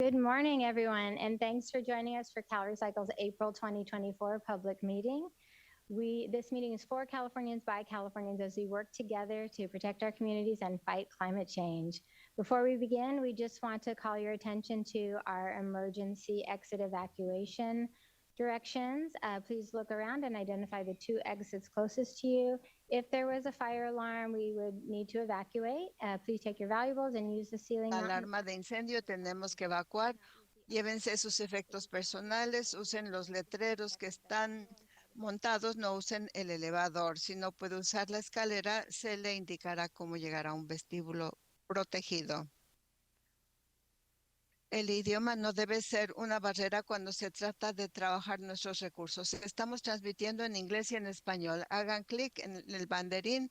Good morning, everyone, and thanks for joining us for CalRecycle's April 2024 public meeting. This meeting is for Californians by Californians as we work together to protect our communities and fight climate change. Before we begin, we just want to call your attention to our emergency exit evacuation directions. Please look around and identify the 2 exits closest to you. If there was a fire alarm, we would need to evacuate. Please take your valuables and use the ceiling mountain. Alarma de incendio, tenemos que evacuar. Llévense sus efectos personales, usen los letreros que están montados, no usen el elevador. Si no puede usar la escalera, se le indicará cómo llegar a un vestíbulo protegido. El idioma no debe ser una barrera cuando se trata de trabajar nuestros recursos. Estamos transmitiendo en inglés y en español. Hagan clic en el banderín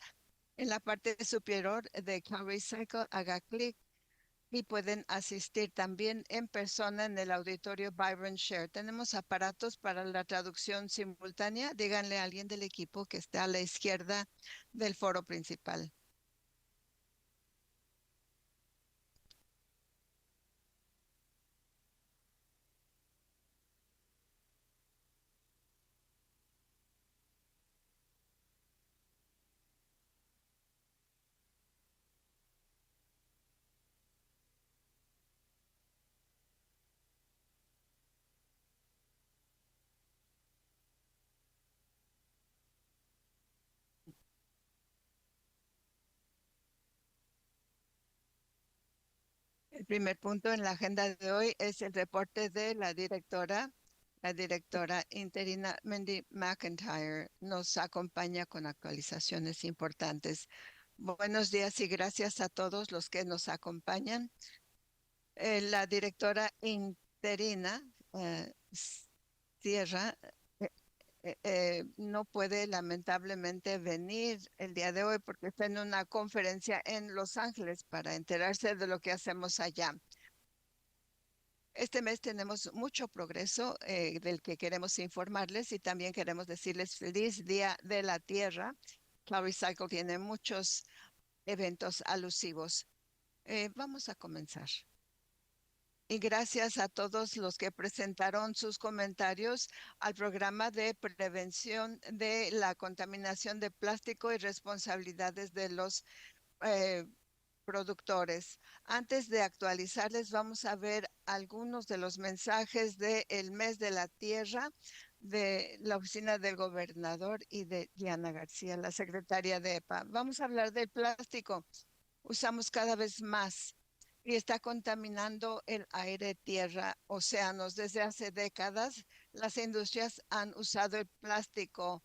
en la parte superior de CalRecycle, haga clic y pueden asistir también en persona en el auditorio Byron Share. Tenemos aparatos para la traducción simultánea. Díganle a alguien del equipo que está a la izquierda del foro principal. El primer punto en la agenda de hoy es el reporte de la directora interina Mindy McIntyre. Nos acompaña con actualizaciones importantes. Buenos días y gracias a todos los que nos acompañan. La directora interina, Sierra, no puede lamentablemente venir el día de hoy porque está en una conferencia en Los Ángeles para enterarse de lo que hacemos allá. Este mes tenemos mucho progreso del que queremos informarles y también queremos decirles feliz Día de la Tierra. CalRecycle tiene muchos eventos alusivos. Vamos a comenzar. Y gracias a todos los que presentaron sus comentarios al programa de prevención de la contaminación de plástico y responsabilidades de los productores. Antes de actualizarles, vamos a ver algunos de los mensajes del mes de la tierra de la oficina del gobernador y de Diana García, la secretaria de EPA. Vamos a hablar del plástico. Usamos cada vez más y está contaminando el aire, tierra, océanos. Desde hace décadas, las industrias han usado el plástico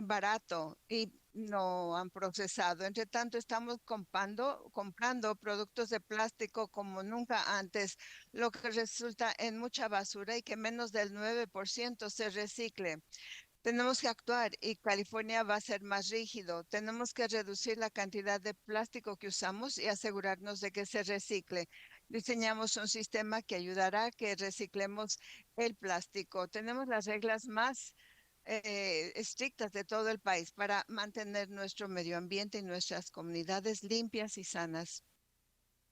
barato y no han procesado. Entre tanto, estamos comprando productos de plástico como nunca antes, lo que resulta en mucha basura y que menos del 9% se recicle. Tenemos que actuar y California va a ser más rígido. Tenemos que reducir la cantidad de plástico que usamos y asegurarnos de que se recicle. Diseñamos un sistema que ayudará a que reciclemos el plástico. Tenemos las reglas más estrictas de todo el país para mantener nuestro medio ambiente y nuestras comunidades limpias y sanas.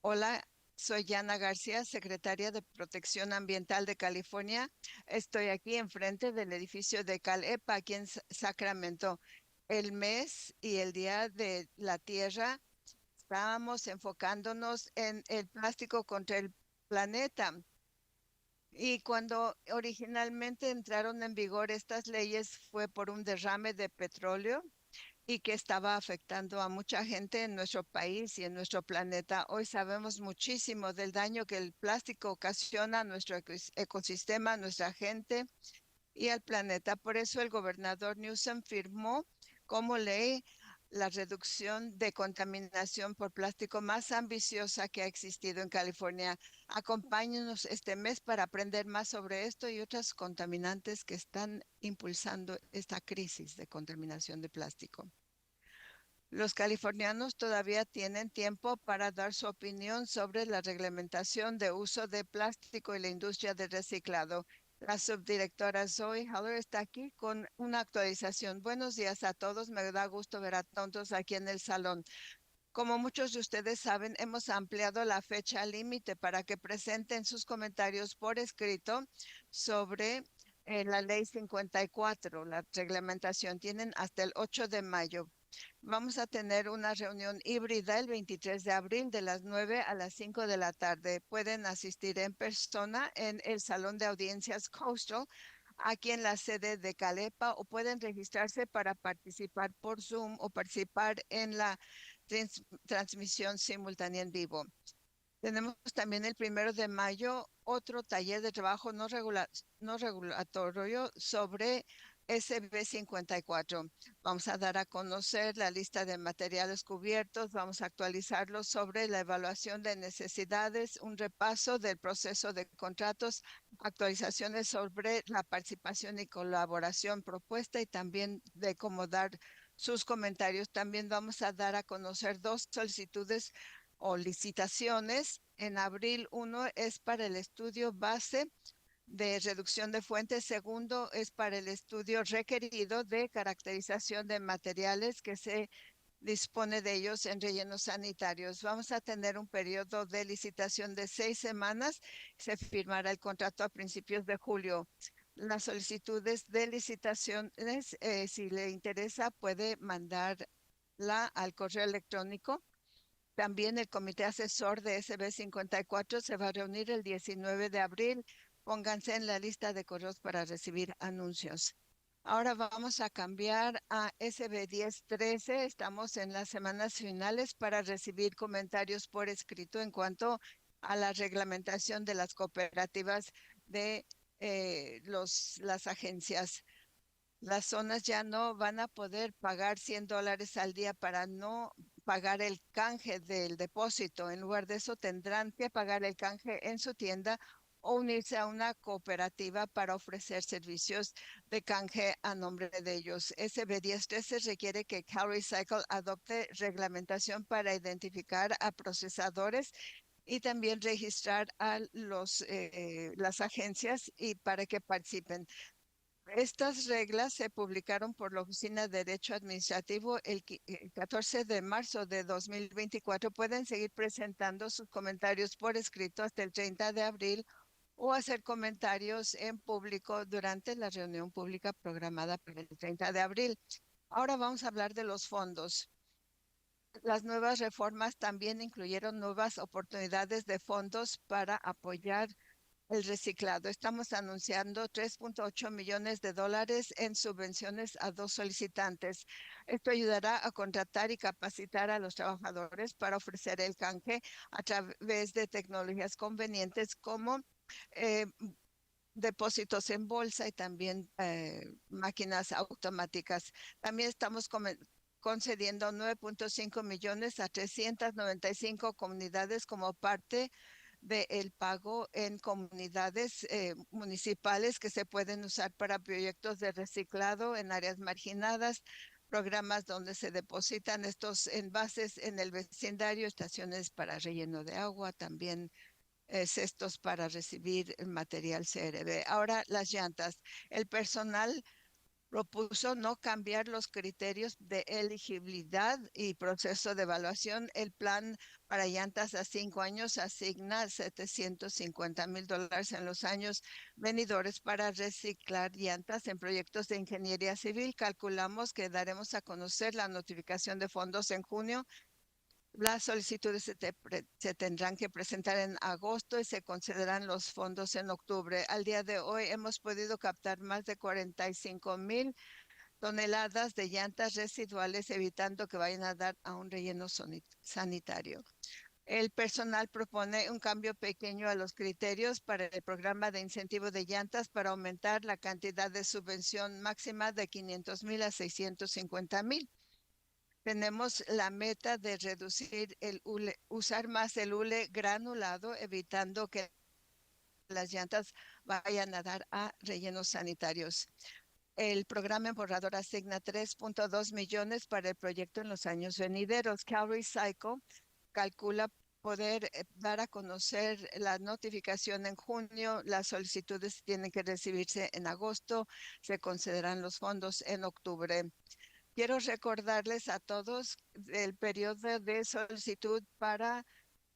Hola, soy Yana García, secretaria de Protección Ambiental de California. Estoy aquí enfrente del edificio de CalEPA, aquí en Sacramento. El mes y el Día de la Tierra, estábamos enfocándonos en el plástico contra el planeta. Y cuando originalmente entraron en vigor estas leyes fue por un derrame de petróleo y que estaba afectando a mucha gente en nuestro país y en nuestro planeta. Hoy sabemos muchísimo del daño que el plástico ocasiona a nuestro ecosistema, a nuestra gente y al planeta. Por eso el gobernador Newsom firmó como ley la reducción de contaminación por plástico más ambiciosa que ha existido en California. Acompáñenos este mes para aprender más sobre esto y otras contaminantes que están impulsando esta crisis de contaminación de plástico. Los californianos todavía tienen tiempo para dar su opinión sobre la reglamentación de uso de plástico y la industria de reciclado. La subdirectora Zoe Haller está aquí con una actualización. Buenos días a todos. Me da gusto ver a todos aquí en el salón. Como muchos de ustedes saben, hemos ampliado la fecha límite para que presenten sus comentarios por escrito sobre la Ley 54, la reglamentación. Tienen hasta el 8 de mayo. Vamos a tener una reunión híbrida el 23 de abril de las 9 a las 5 de la tarde. Pueden asistir en persona en el Salón de Audiencias Coastal, aquí en la sede de Calepa, o pueden registrarse para participar por Zoom o participar en la transmisión simultánea en vivo. Tenemos también el 1 de mayo otro taller de trabajo no regulatorio sobre SB 54. Vamos a dar a conocer la lista de materiales cubiertos, vamos a actualizarlos sobre la evaluación de necesidades, un repaso del proceso de contratos, actualizaciones sobre la participación y colaboración propuesta y también de cómo dar sus comentarios. También vamos a dar a conocer dos solicitudes o licitaciones. En abril, uno es para el estudio base de reducción de fuentes. Segundo es para el estudio requerido de caracterización de materiales que se dispone de ellos en rellenos sanitarios. Vamos a tener un periodo de licitación de 6 semanas. Se firmará el contrato a principios de julio. Las solicitudes de licitaciones, si le interesa, puede mandarla al correo electrónico. También el comité asesor de SB 54 se va a reunir el 19 de abril. Pónganse en la lista de correos para recibir anuncios. Ahora vamos a cambiar a SB 1013. Estamos en las semanas finales para recibir comentarios por escrito en cuanto a la reglamentación de las cooperativas de las agencias. Las zonas ya no van a poder pagar $100 al día para no pagar el canje del depósito. En lugar de eso, tendrán que pagar el canje en su tienda o unirse a una cooperativa para ofrecer servicios de canje a nombre de ellos. SB 1013 requiere que CalRecycle adopte reglamentación para identificar a procesadores y también registrar a las agencias y para que participen. Estas reglas se publicaron por la Oficina de Derecho Administrativo el 14 de marzo de 2024. Pueden seguir presentando sus comentarios por escrito hasta el 30 de abril o hacer comentarios en público durante la reunión pública programada para el 30 de abril. Ahora vamos a hablar de los fondos. Las nuevas reformas también incluyeron nuevas oportunidades de fondos para apoyar el reciclado. Estamos anunciando 3.8 millones de dólares en subvenciones a dos solicitantes. Esto ayudará a contratar y capacitar a los trabajadores para ofrecer el canje a través de tecnologías convenientes como eh, depósitos en bolsa y también máquinas automáticas. También estamos concediendo 9.5 millones a 395 comunidades como parte del pago en comunidades municipales que se pueden usar para proyectos de reciclado en áreas marginadas, programas donde se depositan estos envases en el vecindario, estaciones para relleno de agua, también cestos para recibir el material CRB. Ahora las llantas. El personal propuso no cambiar los criterios de elegibilidad y proceso de evaluación. El plan para llantas a 5 años asigna $750,000 en los años venidores para reciclar llantas en proyectos de ingeniería civil. Calculamos que daremos a conocer la notificación de fondos en junio. Las solicitudes se tendrán que presentar en agosto y se concederán los fondos en octubre. Al día de hoy hemos podido captar más de 45,000 toneladas de llantas residuales, evitando que vayan a dar a un relleno sanitario. El personal propone un cambio pequeño a los criterios para el programa de incentivo de llantas para aumentar la cantidad de subvención máxima de 500,000 a 650,000. Tenemos la meta de reducir el usar más el hule granulado, evitando que las llantas vayan a dar a rellenos sanitarios. El programa Emborrador asigna 3.2 millones para el proyecto en los años venideros. CalRecycle calcula poder dar a conocer la notificación en junio. Las solicitudes tienen que recibirse en agosto. Se concederán los fondos en octubre. Quiero recordarles a todos el periodo de solicitud para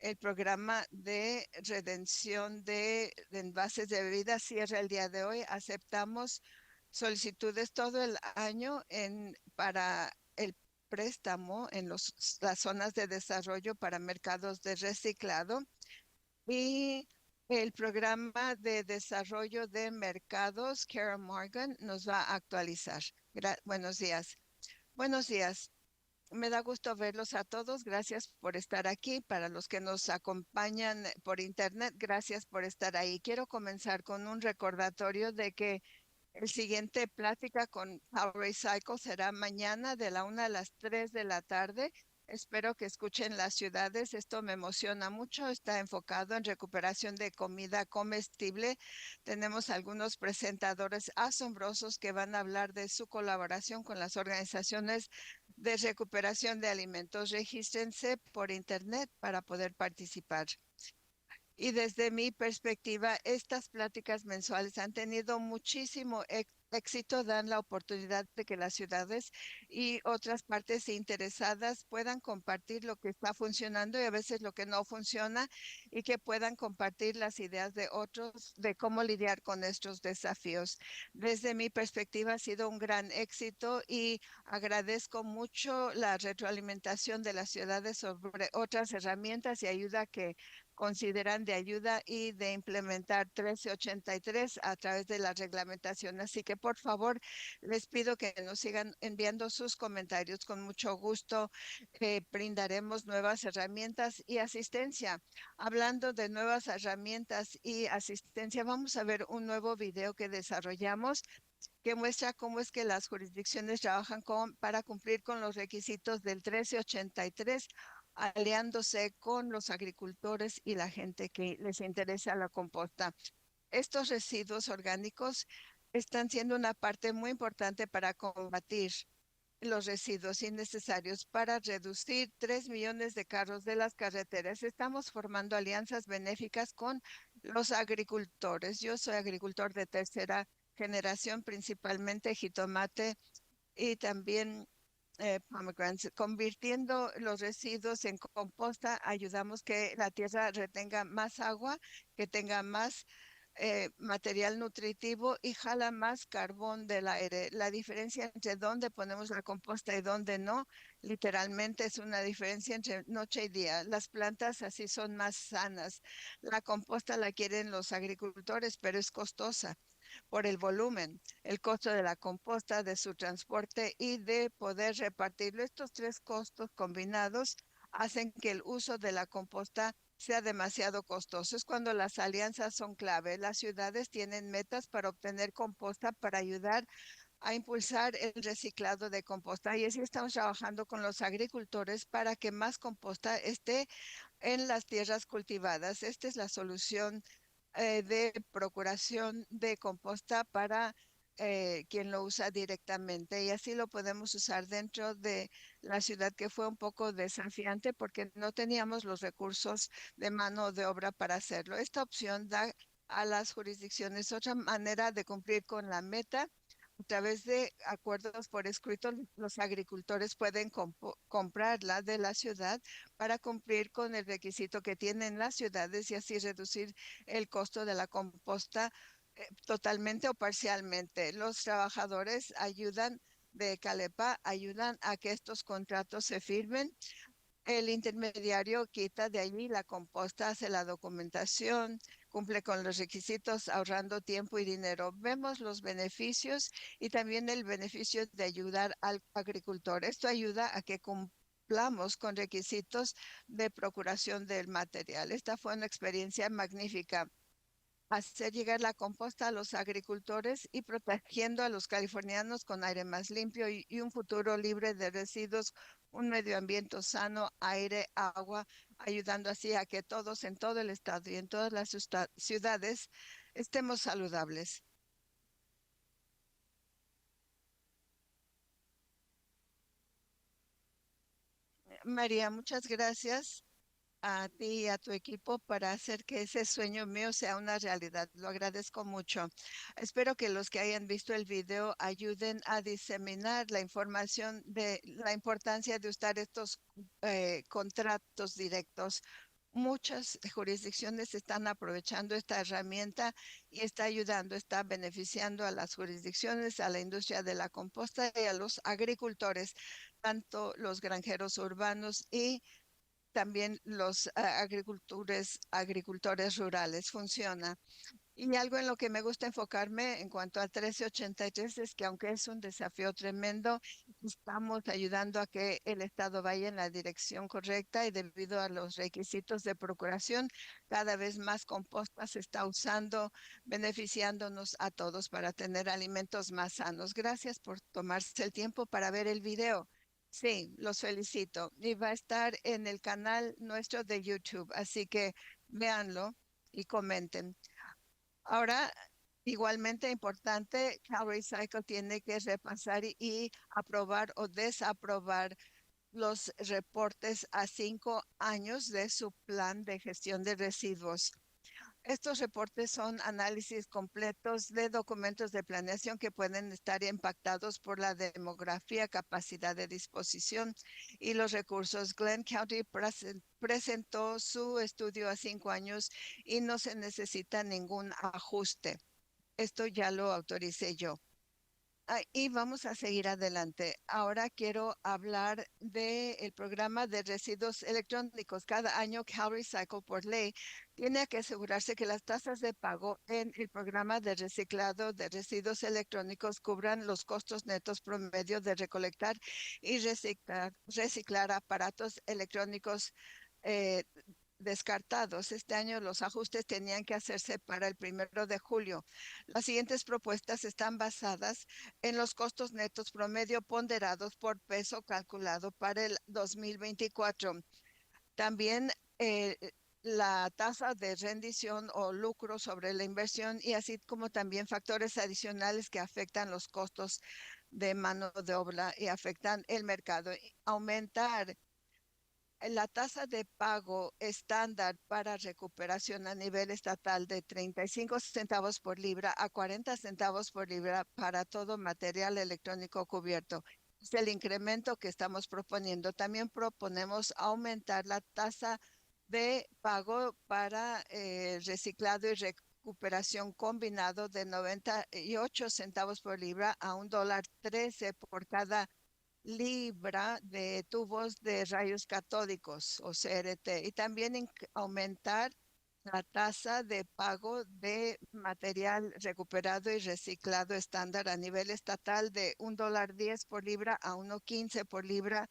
el programa de redención de envases de bebidas cierra el día de hoy. Aceptamos solicitudes todo el año para el préstamo en las zonas de desarrollo para mercados de reciclado y el programa de desarrollo de mercados, Kara Morgan, nos va a actualizar. Buenos días. Buenos días. Me da gusto verlos a todos. Gracias por estar aquí. Para los que nos acompañan por internet, gracias por estar ahí. Quiero comenzar con un recordatorio de que el siguiente plática con Power Recycle será mañana de la 1 a las 3 de la tarde. Espero que escuchen las ciudades. Esto me emociona mucho. Está enfocado en recuperación de comida comestible. Tenemos algunos presentadores asombrosos que van a hablar de su colaboración con las organizaciones de recuperación de alimentos. Regístrense por internet para poder participar. Y desde mi perspectiva, estas pláticas mensuales han tenido muchísimo éxito, dan la oportunidad de que las ciudades y otras partes interesadas puedan compartir lo que está funcionando y a veces lo que no funciona y que puedan compartir las ideas de otros de cómo lidiar con estos desafíos. Desde mi perspectiva ha sido un gran éxito y agradezco mucho la retroalimentación de las ciudades sobre otras herramientas y ayuda que consideran de ayuda y de implementar 1383 a través de la reglamentación. Así que por favor, les pido que nos sigan enviando sus comentarios. Con mucho gusto brindaremos nuevas herramientas y asistencia. Hablando de nuevas herramientas y asistencia, vamos a ver un nuevo video que desarrollamos que muestra cómo es que las jurisdicciones trabajan para cumplir con los requisitos del 1383, aliándose con los agricultores y la gente que les interesa la composta. Estos residuos orgánicos están siendo una parte muy importante para combatir los residuos innecesarios para reducir 3 millones de carros de las carreteras. Estamos formando alianzas benéficas con los agricultores. Yo soy agricultor de tercera generación, principalmente jitomate y también pomegranates. Convirtiendo los residuos en composta, ayudamos que la tierra retenga más agua, que tenga más material nutritivo y jala más carbón del aire. La diferencia entre dónde ponemos la composta y dónde no, literalmente es una diferencia entre noche y día. Las plantas así son más sanas. La composta la quieren los agricultores, pero es costosa por el volumen, el costo de la composta, de su transporte y de poder repartirlo. Estos tres costos combinados hacen que el uso de la composta sea demasiado costoso. Es cuando las alianzas son clave. Las ciudades tienen metas para obtener composta para ayudar a impulsar el reciclado de composta y así estamos trabajando con los agricultores para que más composta esté en las tierras cultivadas. Esta es la solución de procuración de composta para quien lo usa directamente y así lo podemos usar dentro de la ciudad que fue un poco desafiante porque no teníamos los recursos de mano de obra para hacerlo. Esta opción da a las jurisdicciones otra manera de cumplir con la meta. A través de acuerdos por escrito, los agricultores pueden comprarla de la ciudad para cumplir con el requisito que tienen las ciudades y así reducir el costo de la composta totalmente o parcialmente. Los trabajadores ayudan de Calepa, ayudan a que estos contratos se firmen. El intermediario quita de allí la composta, hace la documentación, cumple con los requisitos, ahorrando tiempo y dinero. Vemos los beneficios y también el beneficio de ayudar al agricultor. Esto ayuda a que cumplamos con requisitos de procuración del material. Esta fue una experiencia magnífica. Hacer llegar la composta a los agricultores y protegiendo a los californianos con aire más limpio y un futuro libre de residuos, un medio ambiente sano, aire, agua, ayudando así a que todos en todo el estado y en todas las ciudades estemos saludables. María, muchas gracias. a ti y a tu equipo para hacer que ese sueño mío sea una realidad. Lo agradezco mucho. Espero que los que hayan visto el video ayuden a diseminar la información de la importancia de usar estos contratos directos. Muchas jurisdicciones están aprovechando esta herramienta y está ayudando, está beneficiando a las jurisdicciones, a la industria de la composta y a los agricultores, tanto los granjeros urbanos y también los agricultores rurales. Funciona. Y algo en lo que me gusta enfocarme en cuanto al 1383 es que aunque es un desafío tremendo, estamos ayudando a que el Estado vaya en la dirección correcta y debido a los requisitos de procuración, cada vez más composta se está usando, beneficiándonos a todos para tener alimentos más sanos. Gracias por tomarse el tiempo para ver el video. Sí, los felicito. Y va a estar en el canal nuestro de YouTube, así que véanlo y comenten. Ahora, igualmente importante, Calorie Cycle tiene que repasar y aprobar o desaprobar los reportes a 5 años de su plan de gestión de residuos. Estos reportes son análisis completos de documentos de planeación que pueden estar impactados por la demografía, capacidad de disposición y los recursos. Glenn County presentó su estudio a 5 años y no se necesita ningún ajuste. Esto ya lo autoricé yo. Y vamos a seguir adelante. Ahora quiero hablar del programa de residuos electrónicos. Cada año, Cal Recycle por ley tiene que asegurarse que las tasas de pago en el programa de reciclado de residuos electrónicos cubran los costos netos promedio de recolectar y reciclar aparatos electrónicos eh, descartados. Este año los ajustes tenían que hacerse para el 1 de julio. Las siguientes propuestas están basadas en los costos netos promedio ponderados por peso calculado para el 2024. También la tasa de rendición o lucro sobre la inversión y así como también factores adicionales que afectan los costos de mano de obra y afectan el mercado. Aumentar la tasa de pago estándar para recuperación a nivel estatal de 35 centavos por libra a 40 centavos por libra para todo material electrónico cubierto. Es el incremento que estamos proponiendo. También proponemos aumentar la tasa de pago para reciclado y recuperación combinado de 98 centavos por libra a $1.13 por cada libra de tubos de rayos catódicos o CRT y también aumentar la tasa de pago de material recuperado y reciclado estándar a nivel estatal de $1.10 por libra a 1.15 por libra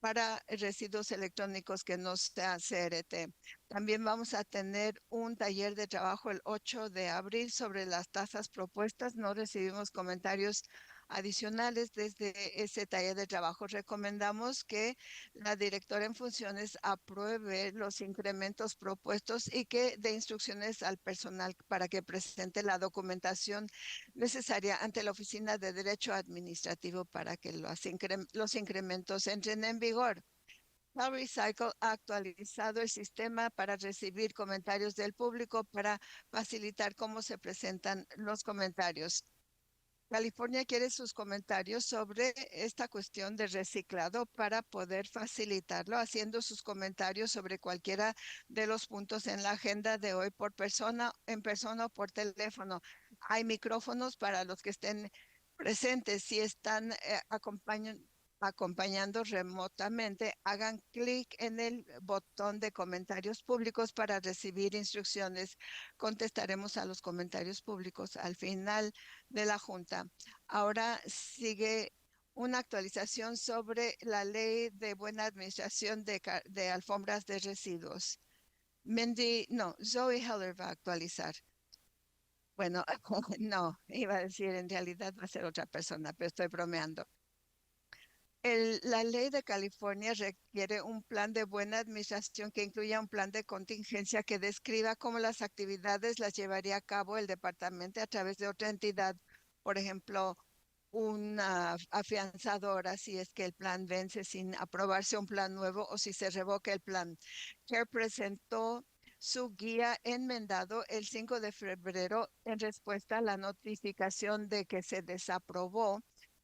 para residuos electrónicos que no sean CRT. También vamos a tener un taller de trabajo el 8 de abril sobre las tasas propuestas. No recibimos comentarios adicionales desde ese taller de trabajo. Recomendamos que la directora en funciones apruebe los incrementos propuestos y que dé instrucciones al personal para que presente la documentación necesaria ante la Oficina de Derecho Administrativo para que los incrementos entren en vigor. Cloud Recycle ha actualizado el sistema para recibir comentarios del público para facilitar cómo se presentan los comentarios. California quiere sus comentarios sobre esta cuestión de reciclado para poder facilitarlo, haciendo sus comentarios sobre cualquiera de los puntos en la agenda de hoy por persona, en persona o por teléfono. Hay micrófonos para los que estén presentes. Si están acompañando remotamente, hagan clic en el botón de comentarios públicos para recibir instrucciones. Contestaremos a los comentarios públicos al final de la Junta. Ahora sigue una actualización sobre la ley de buena administración de alfombras de residuos. No, Zoe Heller va a actualizar. Bueno, no, iba a decir en realidad va a ser otra persona, pero estoy bromeando. La ley de California requiere un plan de buena administración que incluya un plan de contingencia que describa cómo las actividades las llevaría a cabo el departamento a través de otra entidad, por ejemplo, una afianzadora si es que el plan vence sin aprobarse un plan nuevo o si se revoca el plan. CARE presentó su guía enmendado el 5 de febrero en respuesta a la notificación de que se desaprobó,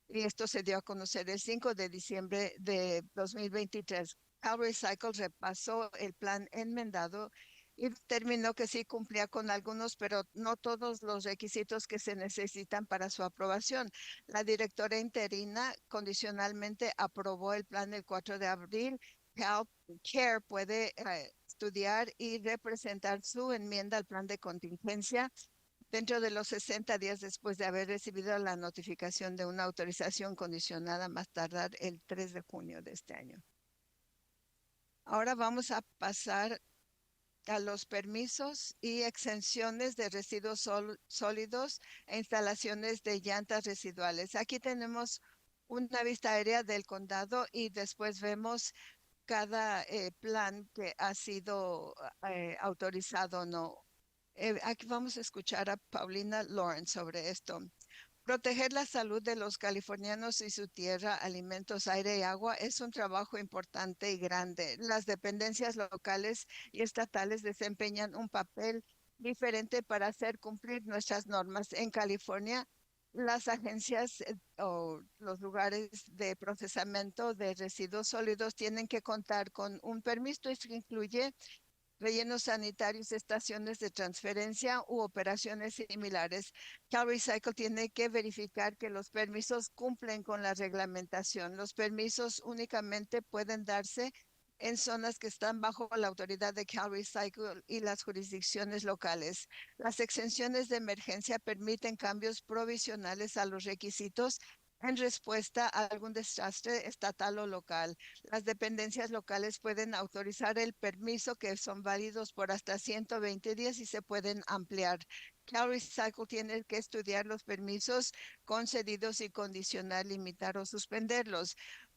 y esto se dio a conocer el 5 de diciembre de 2023. CalRecycle repasó el plan enmendado y determinó que sí cumplía con algunos, pero no todos los requisitos que se necesitan para su aprobación. La directora interina condicionalmente aprobó el plan el 4 de abril. CARE puede estudiar y representar su enmienda al plan de contingencia dentro de los 60 días después de haber recibido la notificación de una autorización condicionada, más tardar el 3 de junio de este año. Ahora vamos a pasar a los permisos y exenciones de residuos sólidos e instalaciones de llantas residuales. Aquí tenemos una vista aérea del condado y después vemos cada plan que ha sido autorizado o no. Aquí vamos a escuchar a Paulina Lawrence sobre esto. Proteger la salud de los californianos y su tierra, alimentos, aire y agua es un trabajo importante y grande. Las dependencias locales y estatales desempeñan un papel diferente para hacer cumplir nuestras normas. En California, las agencias o los lugares de procesamiento de residuos sólidos tienen que contar con un permiso que incluye rellenos sanitarios, estaciones de transferencia u operaciones similares. CalRecycle tiene que verificar que los permisos cumplen con la reglamentación. Los permisos únicamente pueden darse en zonas que están bajo la autoridad de CalRecycle y las jurisdicciones locales. Las exenciones de emergencia permiten cambios provisionales a los requisitos en respuesta a algún desastre estatal o local. Las dependencias locales pueden autorizar el permiso que son válidos por hasta 120 días y se pueden ampliar. CalRecycle tiene que estudiar los permisos concedidos y condicionar, limitar o suspenderlos.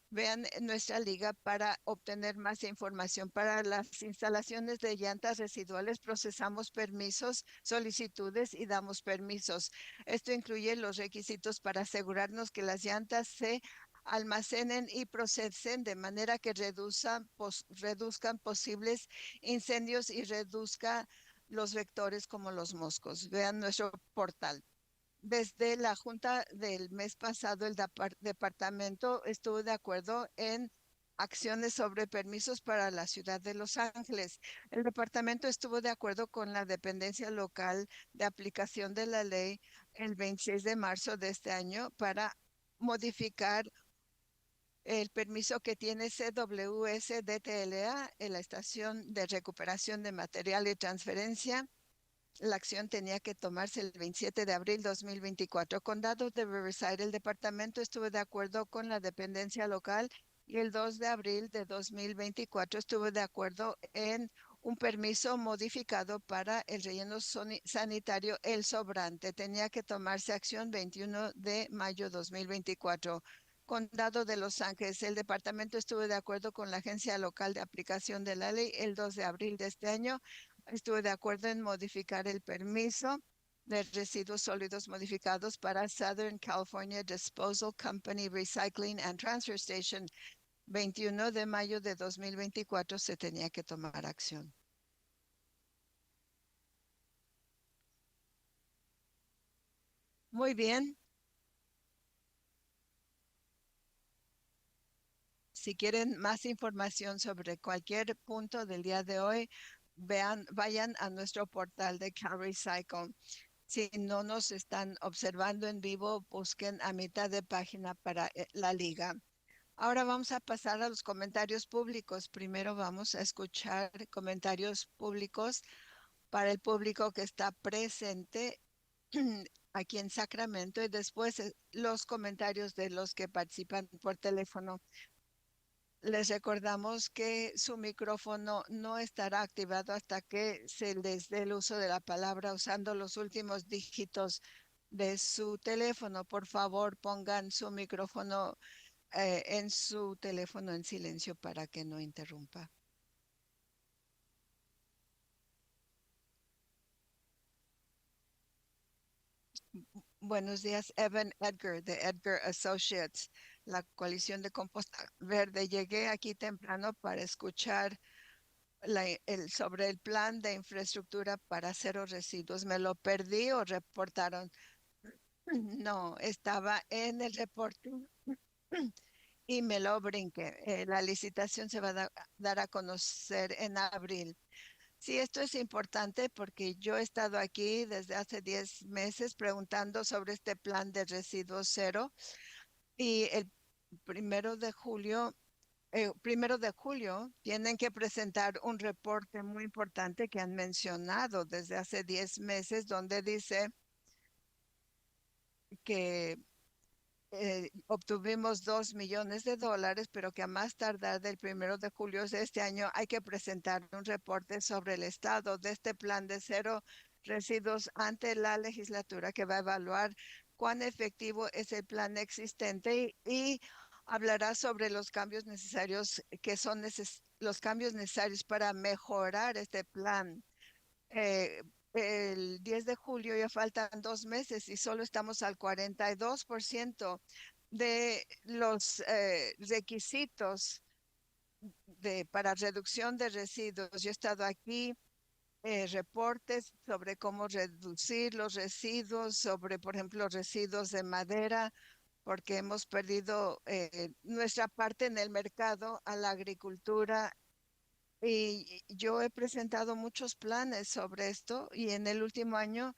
Vean nuestra liga para obtener más información. Para las instalaciones de llantas residuales procesamos permisos, solicitudes y damos permisos. Esto incluye los requisitos para asegurarnos que las llantas se almacenen y procesen de manera que reduzcan posibles incendios y reduzca los vectores como los moscos. Vean nuestro portal. Desde la junta del mes pasado, el departamento estuvo de acuerdo en acciones sobre permisos para la ciudad de Los Ángeles. El departamento estuvo de acuerdo con la dependencia local de aplicación de la ley el 26 de marzo de este año para modificar el permiso que tiene CWS-DTLA en la estación de recuperación de material y transferencia. La acción tenía que tomarse el 27 de abril de 2024. Condado de Riverside, el departamento estuvo de acuerdo con la dependencia local y el 2 de abril de 2024 estuvo de acuerdo en un permiso modificado para el relleno sanitario El Sobrante. Tenía que tomarse acción 21 de mayo de 2024. Condado de Los Ángeles, el departamento estuvo de acuerdo con la agencia local de aplicación de la ley el 2 de abril de este año. Estuve de acuerdo en modificar el permiso de residuos sólidos modificados para Southern California Disposal Company Recycling and Transfer Station. 21 de mayo de 2024 se tenía que tomar acción. Muy bien. Si quieren más información sobre cualquier punto del día de hoy, vayan a nuestro portal de CalRecycle. Si no nos están observando en vivo, busquen a mitad de página para la liga. Ahora vamos a pasar a los comentarios públicos. Primero vamos a escuchar comentarios públicos para el público que está presente aquí en Sacramento y después los comentarios de los que participan por teléfono. Les recordamos que su micrófono no estará activado hasta que se les dé el uso de la palabra usando los últimos dígitos de su teléfono. Por favor, pongan su micrófono en su teléfono en silencio para que no interrumpa. Buenos días, Evan Edgar de Edgar Associates, la coalición de composta verde. Llegué aquí temprano para escuchar sobre el plan de infraestructura para cero residuos. ¿Me lo perdí o reportaron? No, estaba en el reporte y me lo brinqué. La licitación se va a dar a conocer en abril. Sí, esto es importante porque yo he estado aquí desde hace 10 meses preguntando sobre este plan de residuos cero y el primero de julio, primero de julio tienen que presentar un reporte muy importante que han mencionado desde hace 10 meses donde dice que obtuvimos $2 millones, pero que a más tardar del 1 de julio de este año hay que presentar un reporte sobre el estado de este plan de cero residuos ante la legislatura que va a evaluar cuán efectivo es el plan existente y hablará sobre los cambios necesarios los cambios necesarios para mejorar este plan. El 10 de julio ya faltan 2 meses y solo estamos al 42% de los requisitos para reducción de residuos. Yo he estado aquí, reportes sobre cómo reducir los residuos, sobre, por ejemplo, los residuos de madera, porque hemos perdido nuestra parte en el mercado a la agricultura y yo he presentado muchos planes sobre esto y en el último año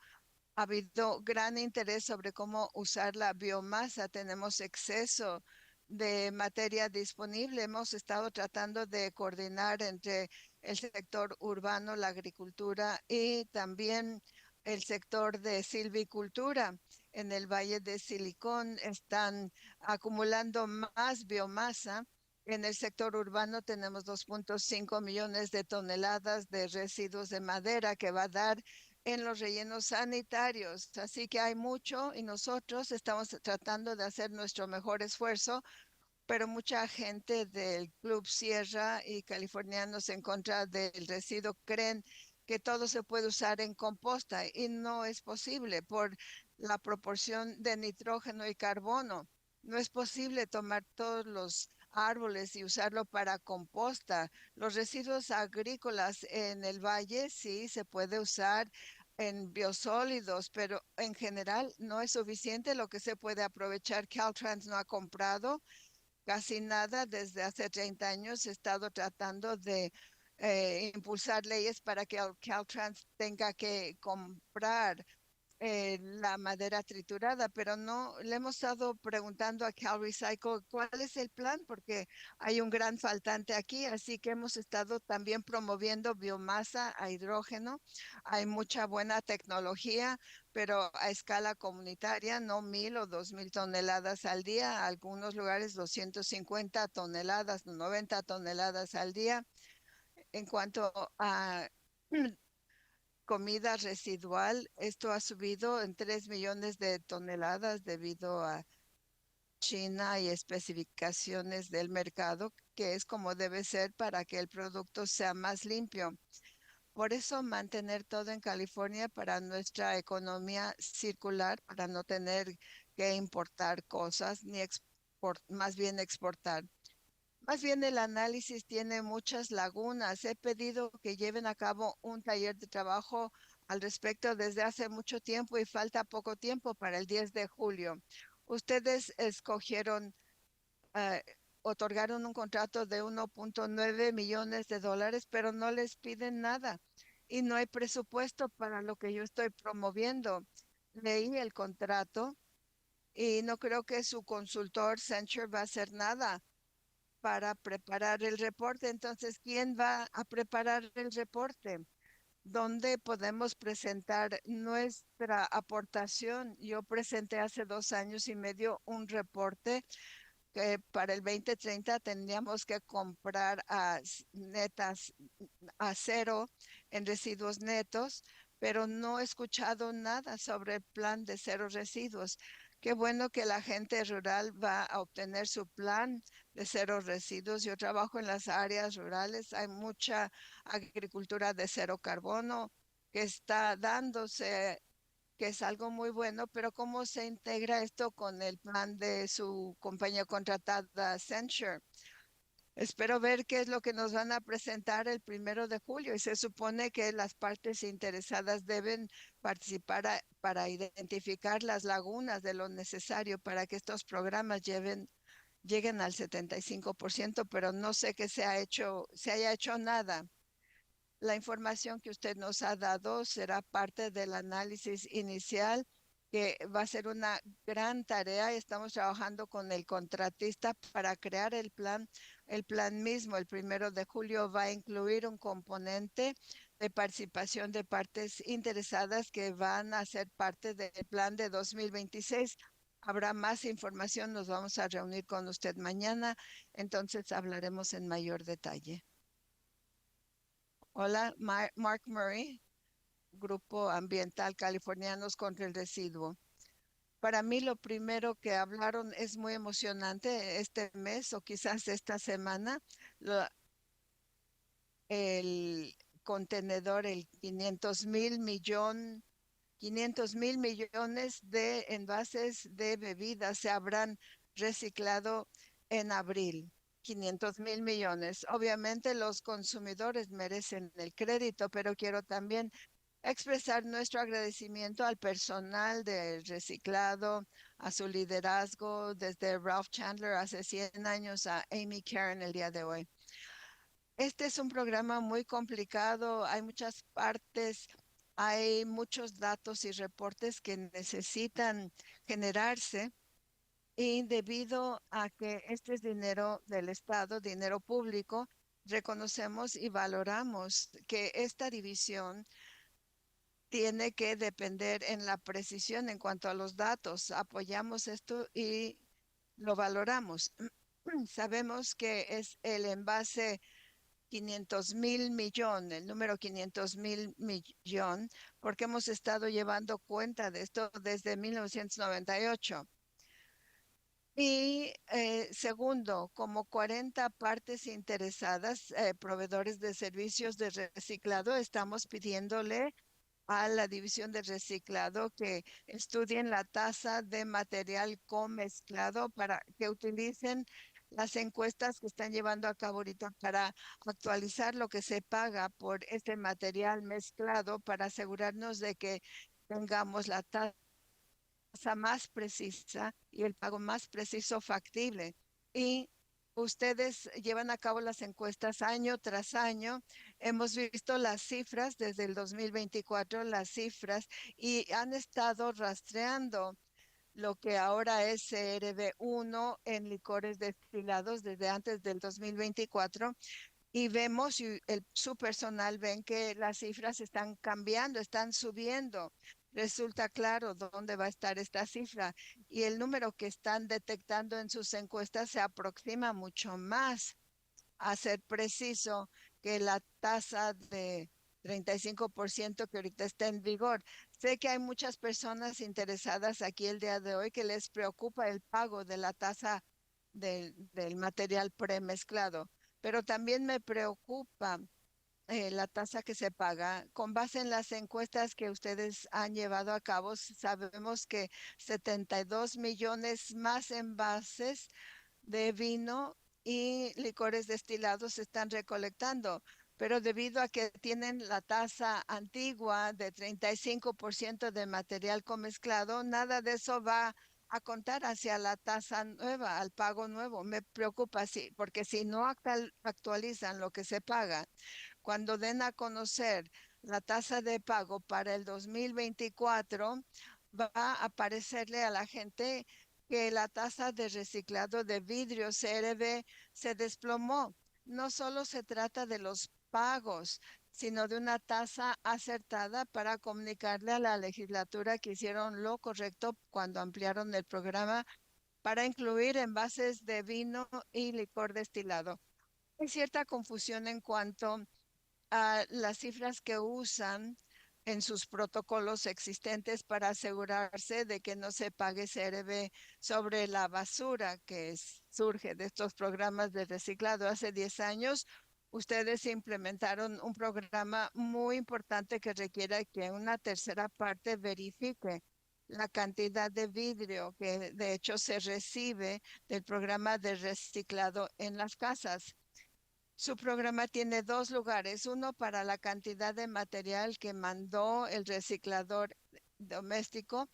ha habido gran interés sobre cómo usar la biomasa. Tenemos exceso de materia disponible. Hemos estado tratando de coordinar entre el sector urbano, la agricultura y también el sector de silvicultura. En el Valle de Silicón están acumulando más biomasa. En el sector urbano tenemos 2.5 millones de toneladas de residuos de madera que va a dar en los rellenos sanitarios. Así que hay mucho y nosotros estamos tratando de hacer nuestro mejor esfuerzo, pero mucha gente del Club Sierra y californianos en contra del residuo creen que todo se puede usar en composta y no es posible por la proporción de nitrógeno y carbono. No es posible tomar todos los árboles y usarlo para composta. Los residuos agrícolas en el valle sí se puede usar en biosólidos, pero en general no es suficiente lo que se puede aprovechar. Caltrans no ha comprado casi nada desde hace 30 años. He estado tratando de impulsar leyes para que Caltrans tenga que comprar la madera triturada, pero no le hemos estado preguntando a Cal Recycle cuál es el plan, porque hay un gran faltante aquí, así que hemos estado también promoviendo biomasa a hidrógeno. Hay mucha buena tecnología, pero a escala comunitaria, no 1,000 o 2,000 toneladas al día, algunos lugares 250 toneladas, 90 toneladas al día. En cuanto a comida residual, esto ha subido en 3 millones de toneladas debido a China y especificaciones del mercado, que es como debe ser para que el producto sea más limpio. Por eso mantener todo en California para nuestra economía circular, para no tener que importar cosas ni más bien exportar. Más bien el análisis tiene muchas lagunas. He pedido que lleven a cabo un taller de trabajo al respecto desde hace mucho tiempo y falta poco tiempo para el 10 de julio. Ustedes escogieron, eh, otorgaron un contrato de 1.9 millones de dólares, pero no les piden nada y no hay presupuesto para lo que yo estoy promoviendo. Leí el contrato y no creo que su consultor Accenture va a hacer nada para preparar el reporte. Entonces, ¿quién va a preparar el reporte? ¿Dónde podemos presentar nuestra aportación? Yo presenté hace 2 años y medio un reporte que para el 2030 tendríamos que comprar netas a cero en residuos netos, pero no he escuchado nada sobre el plan de cero residuos. Qué bueno que la gente rural va a obtener su plan de cero residuos. Yo trabajo en las áreas rurales, hay mucha agricultura de cero carbono que está dándose que es algo muy bueno, pero ¿cómo se integra esto con el plan de su compañía contratada Accenture? Espero ver qué es lo que nos van a presentar el 1 de julio y se supone que las partes interesadas deben participar para identificar las lagunas de lo necesario para que estos programas lleguen al 75%, pero no sé que se haya hecho nada. La información que usted nos ha dado será parte del análisis inicial, que va a ser una gran tarea. Estamos trabajando con el contratista para crear el plan. El plan mismo, el 1 de julio, va a incluir un componente de participación de partes interesadas que van a ser parte del plan de 2026. Habrá más información, nos vamos a reunir con usted mañana, entonces hablaremos en mayor detalle. Hola, Mark Murray, Grupo Ambiental Californianos contra el Residuo. Para mí lo primero que hablaron es muy emocionante este mes o quizás esta semana. El contenedor, el 500 mil millones de envases de bebidas se habrán reciclado en abril. 500 mil millones. Obviamente los consumidores merecen el crédito, pero quiero también expresar nuestro agradecimiento al personal de reciclado, a su liderazgo, desde Ralph Chandler hace 100 años a Amy Karen el día de hoy. Este es un programa muy complicado, hay muchas partes, hay muchos datos y reportes que necesitan generarse y debido a que este es dinero del Estado, dinero público, reconocemos y valoramos que esta división tiene que depender en la precisión en cuanto a los datos. Apoyamos esto y lo valoramos. Sabemos que es el envase 500 mil millón, el número 500 mil millón, porque hemos estado llevando cuenta de esto desde 1998. Y segundo, como 40 partes interesadas, proveedores de servicios de reciclado, estamos pidiéndole a la división de reciclado que estudien la tasa de material comezclado para que utilicen las encuestas que están llevando a cabo ahorita para actualizar lo que se paga por este material mezclado para asegurarnos de que tengamos la tasa más precisa y el pago más preciso factible. Y ustedes llevan a cabo las encuestas año tras año. Hemos visto las cifras desde el 2024, las cifras, y han estado rastreando lo que ahora es CRB1 en licores destilados desde antes del 2024 y vemos y su personal ven que las cifras están cambiando, están subiendo. Resulta claro dónde va a estar esta cifra y el número que están detectando en sus encuestas se aproxima mucho más a ser preciso que la tasa de 35% que ahorita está en vigor. Sé que hay muchas personas interesadas aquí el día de hoy que les preocupa el pago de la tasa del material premezclado, pero también me preocupa la tasa que se paga. Con base en las encuestas que ustedes han llevado a cabo, sabemos que 72 millones más envases de vino y licores destilados se están recolectando, pero debido a que tienen la tasa antigua de 35% de material comezclado, nada de eso va a contar hacia la tasa nueva, al pago nuevo. Me preocupa, sí, porque si no actualizan lo que se paga, cuando den a conocer la tasa de pago para el 2024, va a aparecerle a la gente que la tasa de reciclado de vidrio CRB se desplomó. No solo se trata de los pagos, sino de una tasa acertada para comunicarle a la legislatura que hicieron lo correcto cuando ampliaron el programa para incluir envases de vino y licor destilado. Hay cierta confusión en cuanto a las cifras que usan en sus protocolos existentes para asegurarse de que no se pague CRB sobre la basura que surge de estos programas de reciclado. Hace 10 años Ustedes implementaron un programa muy importante que requiere que una tercera parte verifique la cantidad de vidrio que de hecho se recibe del programa de reciclado en las casas. Su programa tiene dos lugares, uno para la cantidad de material que mandó el reciclador doméstico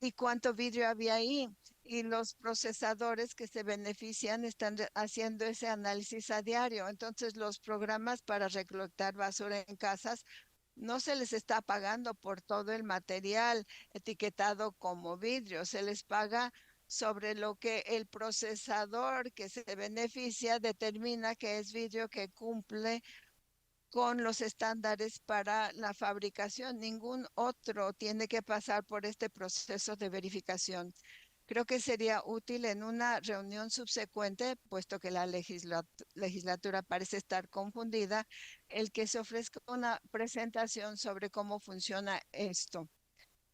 y cuánto vidrio había ahí. Y los procesadores que se benefician están haciendo ese análisis a diario. Entonces, los programas para recolectar basura en casas no se les está pagando por todo el material etiquetado como vidrio, se les paga sobre lo que el procesador que se beneficia determina que es vidrio que cumple con los estándares para la fabricación. Ningún otro tiene que pasar por este proceso de verificación. Creo que sería útil en una reunión subsecuente, puesto que la legislatura parece estar confundida, el que se ofrezca una presentación sobre cómo funciona esto.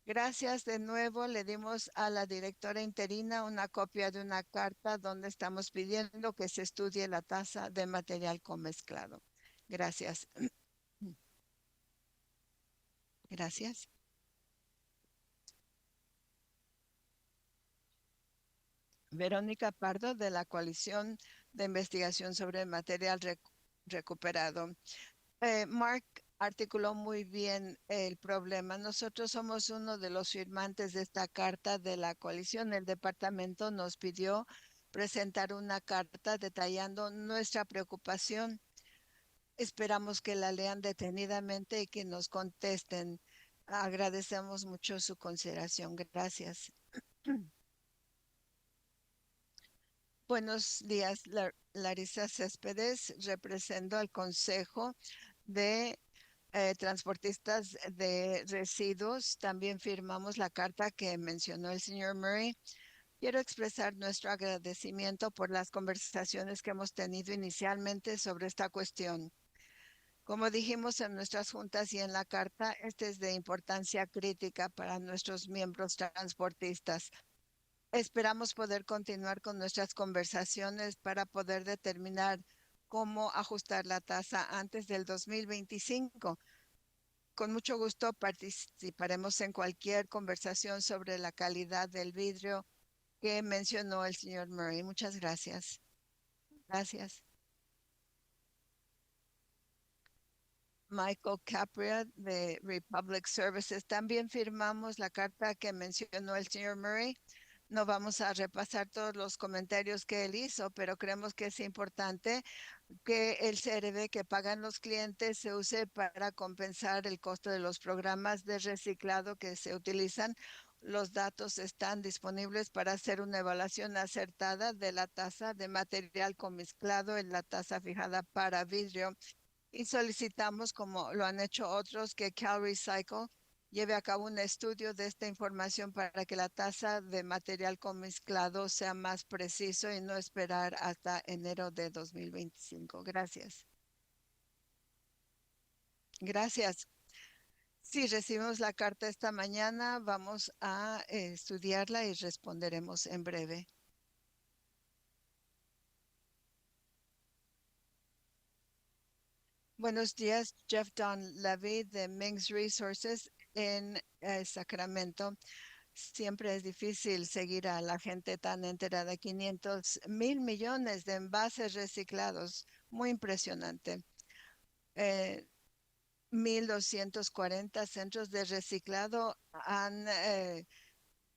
Gracias de nuevo. Le dimos a la directora interina una copia de una carta donde estamos pidiendo que se estudie la tasa de material comezclado. Gracias. Gracias. Verónica Pardo, de la Coalición de Investigación sobre Material Recuperado. Mark articuló muy bien el problema. Nosotros somos uno de los firmantes de esta carta de la coalición. El departamento nos pidió presentar una carta detallando nuestra preocupación. Esperamos que la lean detenidamente y que nos contesten. Agradecemos mucho su consideración. Gracias. Buenos días, Larisa Céspedes. Represento al Consejo de Transportistas de Residuos. También firmamos la carta que mencionó el señor Murray. Quiero expresar nuestro agradecimiento por las conversaciones que hemos tenido inicialmente sobre esta cuestión. Como dijimos en nuestras juntas y en la carta, este es de importancia crítica para nuestros miembros transportistas. Esperamos poder continuar con nuestras conversaciones para poder determinar cómo ajustar la tasa antes del 2025. Con mucho gusto participaremos en cualquier conversación sobre la calidad del vidrio que mencionó el señor Murray. Muchas gracias. Gracias. Michael Capria de Republic Services. También firmamos la carta que mencionó el señor Murray. No vamos a repasar todos los comentarios que él hizo, pero creemos que es importante que el CRB que pagan los clientes se use para compensar el costo de los programas de reciclado que se utilizan. Los datos están disponibles para hacer una evaluación acertada de la tasa de material comezclado en la tasa fijada para vidrio y solicitamos, como lo han hecho otros, que CalRecycle lleve a cabo un estudio de esta información para que la tasa de material comezclado sea más preciso y no esperar hasta enero de 2025. Gracias. Gracias. Si recibimos la carta esta mañana, vamos a estudiarla y responderemos en breve. Buenos días, Jeff Don Levy de Mings Resources en Sacramento. Siempre es difícil seguir a la gente tan enterada. 500,000 millones de envases reciclados. Muy impresionante. Eh, 1,240 centros de reciclado han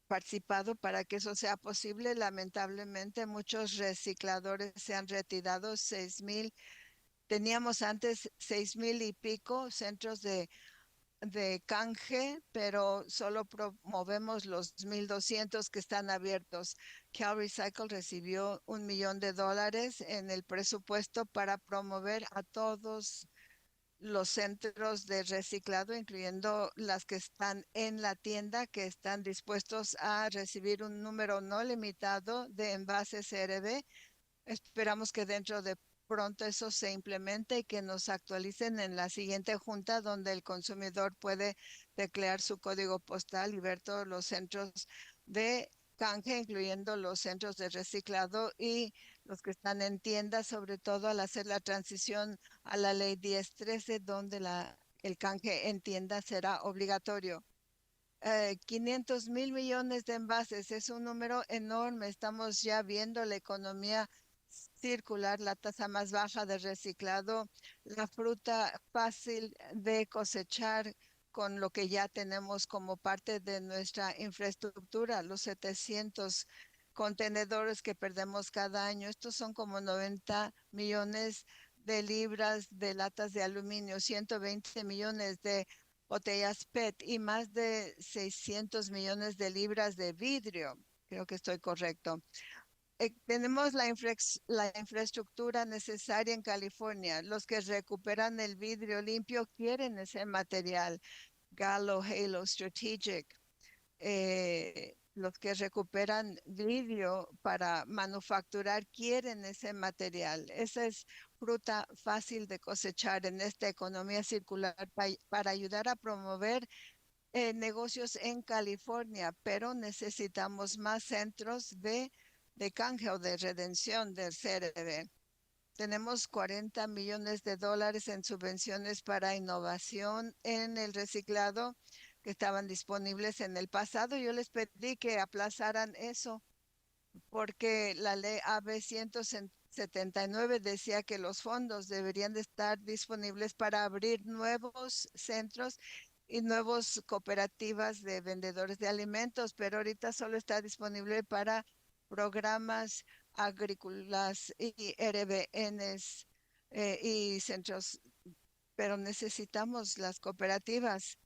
participado para que eso sea posible. Lamentablemente, muchos recicladores se han retirado. 6,000, teníamos antes 6,000 y pico centros de canje, pero solo promovemos los 1,200 que están abiertos. CalRecycle recibió $1 millón en el presupuesto para promover a todos los centros de reciclado, incluyendo las que están en la tienda, que están dispuestos a recibir un número no limitado de envases CRB. Esperamos que dentro de pronto eso se implemente y que nos actualicen en la siguiente junta donde el consumidor puede teclear su código postal y ver todos los centros de canje, incluyendo los centros de reciclado y los que están en tiendas, sobre todo al hacer la transición a la ley 1013, donde el canje en tiendas será obligatorio. 500.000 millones de envases es un número enorme. Estamos ya viendo la economía circular, la tasa más baja de reciclado, la fruta fácil de cosechar con lo que ya tenemos como parte de nuestra infraestructura, los 700 contenedores que perdemos cada año. Estos son como 90 millones de libras de latas de aluminio, 120 millones de botellas PET y más de 600 millones de libras de vidrio. Creo que estoy correcto. Tenemos la infraestructura necesaria en California. Los que recuperan el vidrio limpio quieren ese material. Gallo, Halo, Strategic. Los que recuperan vidrio para manufacturar quieren ese material. Esa es fruta fácil de cosechar en esta economía circular para ayudar a promover negocios en California, pero necesitamos más centros de canje o de redención del CRB. Tenemos 40 millones de dólares en subvenciones para innovación en el reciclado que estaban disponibles en el pasado. Yo les pedí que aplazaran eso porque la ley AB 179 decía que los fondos deberían de estar disponibles para abrir nuevos centros y nuevas cooperativas de vendedores de alimentos, pero ahorita solo está disponible para programas agrícolas y RBNs y centros, pero necesitamos las cooperativas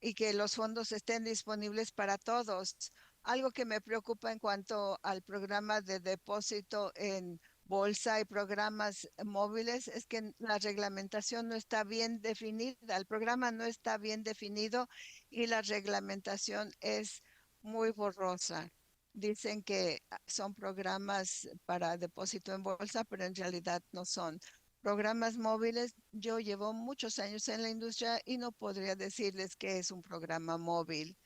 y que los fondos estén disponibles para todos. Algo que me preocupa en cuanto al programa de depósito en bolsa y programas móviles es que la reglamentación no está bien definida, el programa no está bien definido y la reglamentación es muy borrosa. Dicen que son programas para depósito en bolsa, pero en realidad no son. Programas móviles, yo llevo muchos años en la industria y no podría decirles que es un programa móvil.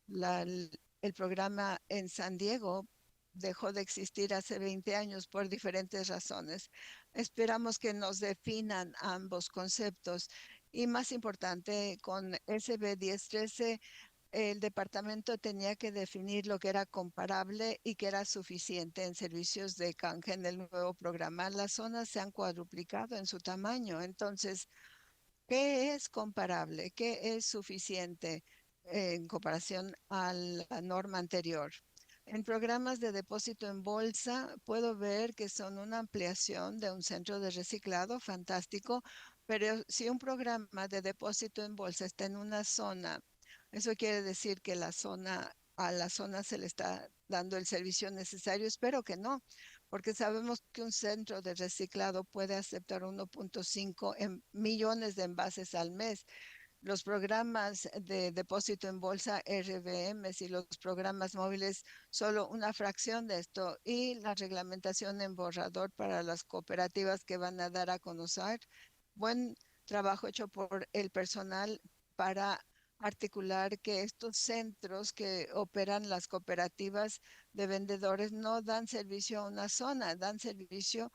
El programa en San Diego dejó de existir hace 20 años por diferentes razones. Esperamos que nos definan ambos conceptos. Y más importante, con SB 1013 el departamento tenía que definir lo que era comparable y que era suficiente en servicios de canje en el nuevo programa. Las zonas se han cuadruplicado en su tamaño. Entonces, ¿qué es comparable? ¿Qué es suficiente en comparación a la norma anterior? En programas de depósito en bolsa, puedo ver que son una ampliación de un centro de reciclado fantástico, pero si un programa de depósito en bolsa está en una zona, eso quiere decir que a la zona se le está dando el servicio necesario. Espero que no, porque sabemos que un centro de reciclado puede aceptar 1.5 millones de envases al mes. Los programas de depósito en bolsa RBMs y los programas móviles, solo una fracción de esto. Y la reglamentación en borrador para las cooperativas que van a dar a conocer. Buen trabajo hecho por el personal para articular que estos centros que operan las cooperativas de vendedores no dan servicio a una zona, dan servicio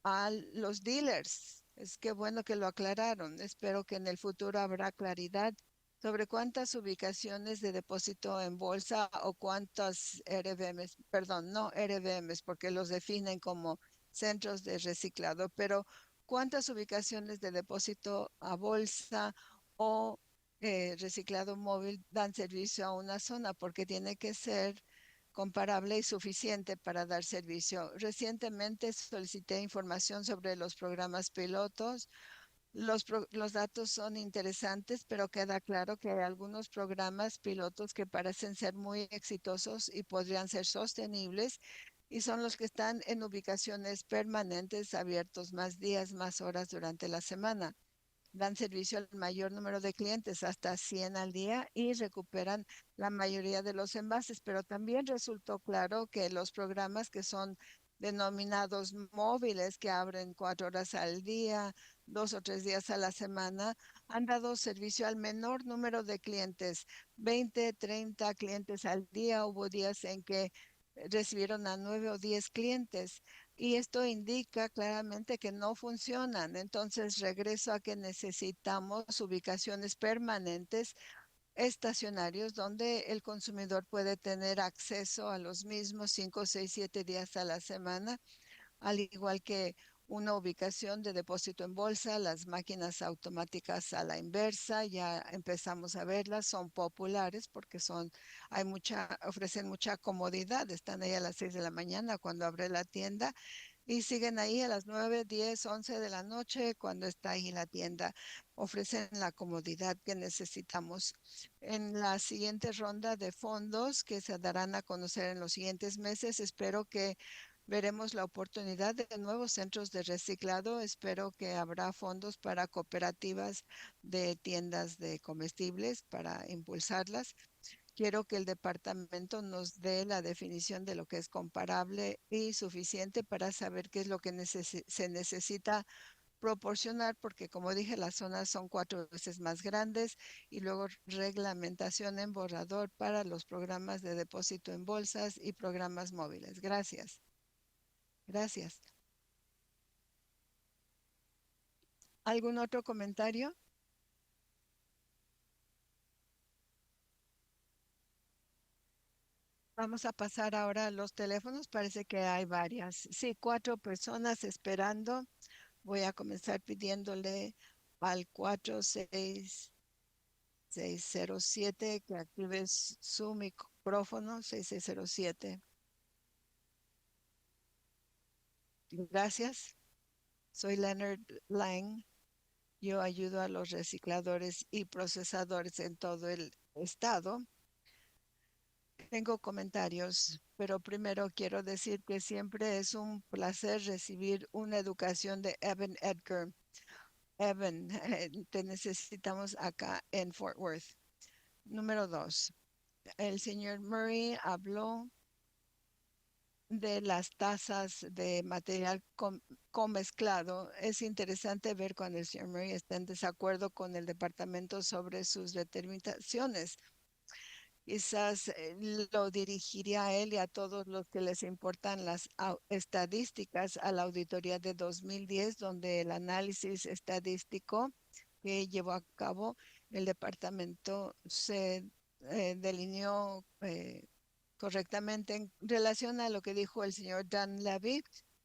a los dealers. Es que bueno que lo aclararon. Espero que en el futuro habrá claridad sobre cuántas ubicaciones de depósito en bolsa o cuántas RVMs, perdón, no RVMs, porque los definen como centros de reciclado, pero cuántas ubicaciones de depósito a bolsa o reciclado móvil dan servicio a una zona, porque tiene que ser comparable y suficiente para dar servicio. Recientemente solicité información sobre los programas pilotos. Los datos son interesantes, pero queda claro que hay algunos programas pilotos que parecen ser muy exitosos y podrían ser sostenibles y son los que están en ubicaciones permanentes, abiertos más días, más horas durante la semana. Dan servicio al mayor número de clientes, hasta 100 al día, y recuperan la mayoría de los envases, pero también resultó claro que los programas que son denominados móviles, que abren 4 horas al día, 2 o 3 días a la semana, han dado servicio al menor número de clientes, 20, 30 clientes al día. Hubo días en que recibieron a 9 o 10 clientes y esto indica claramente que no funcionan. Entonces regreso a que necesitamos ubicaciones permanentes, estacionarios, donde el consumidor puede tener acceso a los mismos 5, 6, 7 días a la semana, al igual que una ubicación de depósito en bolsa. Las máquinas automáticas a la inversa, ya empezamos a verlas, son populares porque ofrecen mucha comodidad. Están ahí a las 6 de la mañana cuando abre la tienda y siguen ahí a las 9, 10, 11 de la noche cuando está ahí la tienda. Ofrecen la comodidad que necesitamos. En la siguiente ronda de fondos que se darán a conocer en los siguientes meses, espero que veremos la oportunidad de nuevos centros de reciclado. Espero que habrá fondos para cooperativas de tiendas de comestibles para impulsarlas. Quiero que el departamento nos dé la definición de lo que es comparable y suficiente para saber qué es lo que se necesita proporcionar, porque como dije, las zonas son 4 veces más grandes, y luego reglamentación en borrador para los programas de depósito en bolsas y programas móviles. Gracias. Gracias. ¿Algún otro comentario? Vamos a pasar ahora a los teléfonos. Parece que hay varias. Sí, 4 personas esperando. Voy a comenzar pidiéndole al 46607 que active su micrófono. 6607. Gracias. Soy Leonard Lang. Yo ayudo a los recicladores y procesadores en todo el estado. Tengo comentarios, pero primero quiero decir que siempre es un placer recibir una educación de Evan Edgar. Evan, te necesitamos acá en Fort Worth. Número dos, el señor Murray habló de las tasas de material comezclado. Es interesante ver cuando el señor Murray está en desacuerdo con el departamento sobre sus determinaciones. Quizás lo dirigiría a él y a todos los que les importan las estadísticas a la auditoría de 2010, donde el análisis estadístico que llevó a cabo el departamento se delineó correctamente en relación a lo que dijo el señor Dan Levy.